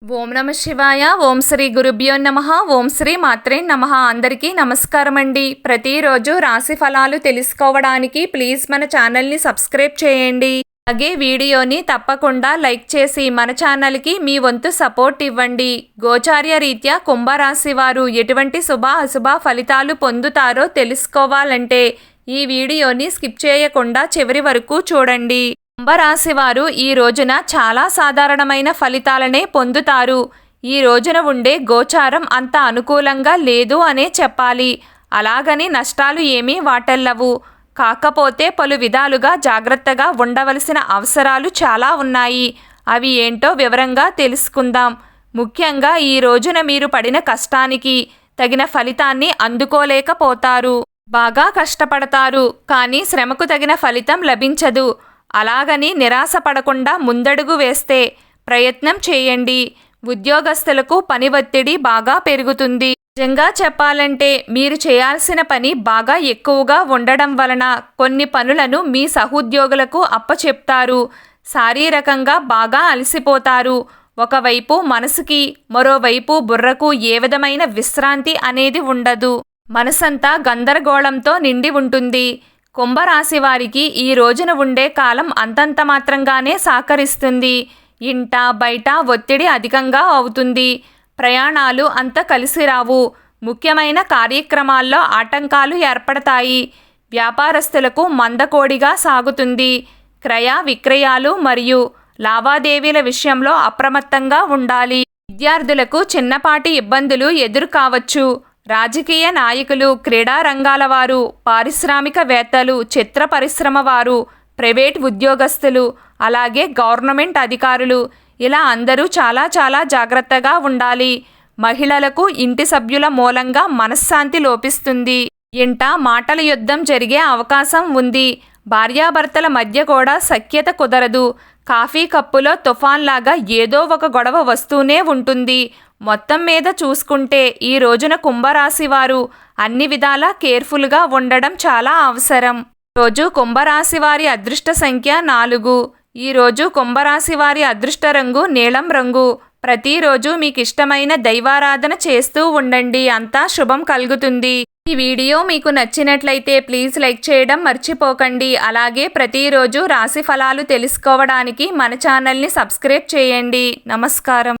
ఓం నమ శివాయ. ఓం శ్రీ గురుభ్యో నమః. ఓం శ్రీ మాత్రే నమః. అందరికీ నమస్కారం అండి. ప్రతిరోజు రాశి ఫలాలు తెలుసుకోవడానికి ప్లీజ్ మన ఛానల్ని సబ్స్క్రైబ్ చేయండి. అలాగే వీడియోని తప్పకుండా లైక్ చేసి మన ఛానల్కి మీ వంతు సపోర్ట్ ఇవ్వండి. గోచార్య రీత్యా కుంభరాశి వారు ఎటువంటి శుభ అశుభ ఫలితాలు పొందుతారో తెలుసుకోవాలంటే ఈ వీడియోని స్కిప్ చేయకుండా చివరి వరకు చూడండి. కుంభరాశి వారు ఈ రోజున చాలా సాధారణమైన ఫలితాలనే పొందుతారు. ఈ రోజున ఉండే గోచారం అంత అనుకూలంగా లేదు అనే చెప్పాలి. అలాగని నష్టాలు ఏమీ వాటెల్లవు. కాకపోతే పలు విధాలుగా జాగ్రత్తగా ఉండవలసిన అవసరాలు చాలా ఉన్నాయి. అవి ఏంటో వివరంగా తెలుసుకుందాం. ముఖ్యంగా ఈ రోజున మీరు పడిన కష్టానికి తగిన ఫలితాన్ని అందుకోలేకపోతారు. బాగా కష్టపడతారు, కానీ శ్రమకు తగిన ఫలితం లభించదు. అలాగని నిరాశ పడకుండా ముందడుగు వేస్తే ప్రయత్నం చేయండి. ఉద్యోగస్తులకు పని ఒత్తిడి బాగా పెరుగుతుంది. నిజంగా చెప్పాలంటే మీరు చేయాల్సిన పని బాగా ఎక్కువగా ఉండడం వలన కొన్ని పనులను మీ సహోద్యోగులకు అప్పచెప్తారు. శారీరకంగా బాగా అలసిపోతారు. ఒకవైపు మనసుకి, మరోవైపు బుర్రకు ఏ విధమైన విశ్రాంతి అనేది ఉండదు. మనసంతా గందరగోళంతో నిండి ఉంటుంది. కుంభరాశి వారికి ఈ రోజున ఉండే కాలం అంతంత మాత్రంగానే సహకరిస్తుంది. ఇంట బయట ఒత్తిడి అధికంగా అవుతుంది. ప్రయాణాలు అంత కలిసి రావు. ముఖ్యమైన కార్యక్రమాల్లో ఆటంకాలు ఏర్పడతాయి. వ్యాపారస్తులకు మందకోడిగా సాగుతుంది. క్రయ విక్రయాలు మరియు లావాదేవీల విషయంలో అప్రమత్తంగా ఉండాలి. విద్యార్థులకు చిన్నపాటి ఇబ్బందులు ఎదురు కావచ్చు. రాజకీయ నాయకులు, క్రీడా రంగాల వారు, పారిశ్రామికవేత్తలు, చిత్ర పరిశ్రమ వారు, ప్రైవేట్ ఉద్యోగస్తులు, అలాగే గవర్నమెంట్ అధికారులు, ఇలా అందరూ చాలా జాగ్రత్తగా ఉండాలి. మహిళలకు ఇంటి సభ్యుల మూలంగా మనశ్శాంతి లోపిస్తుంది. ఇంట మాటల యుద్ధం జరిగే అవకాశం ఉంది. భార్యాభర్తల మధ్య కూడా సఖ్యత కుదరదు. కాఫీ కప్పులో తుఫాన్లాగా ఏదో ఒక గొడవ వస్తూనే ఉంటుంది. మొత్తం మీద చూసుకుంటే ఈ రోజున కుంభరాశి వారు అన్ని విధాలా కేర్ఫుల్గా ఉండడం చాలా అవసరం. రోజు కుంభరాశి వారి అదృష్ట సంఖ్య 4. ఈరోజు కుంభరాశి వారి అదృష్ట రంగు నీలం రంగు. ప్రతిరోజు మీకు ఇష్టమైన దైవారాధన చేస్తూ ఉండండి. అంతా శుభం కలుగుతుంది. ఈ వీడియో మీకు నచ్చినట్లయితే ప్లీజ్ లైక్ చేయడం మర్చిపోకండి. అలాగే ప్రతిరోజు రాశి ఫలాలు తెలుసుకోవడానికి మన ఛానల్ని సబ్స్క్రైబ్ చేయండి. నమస్కారం.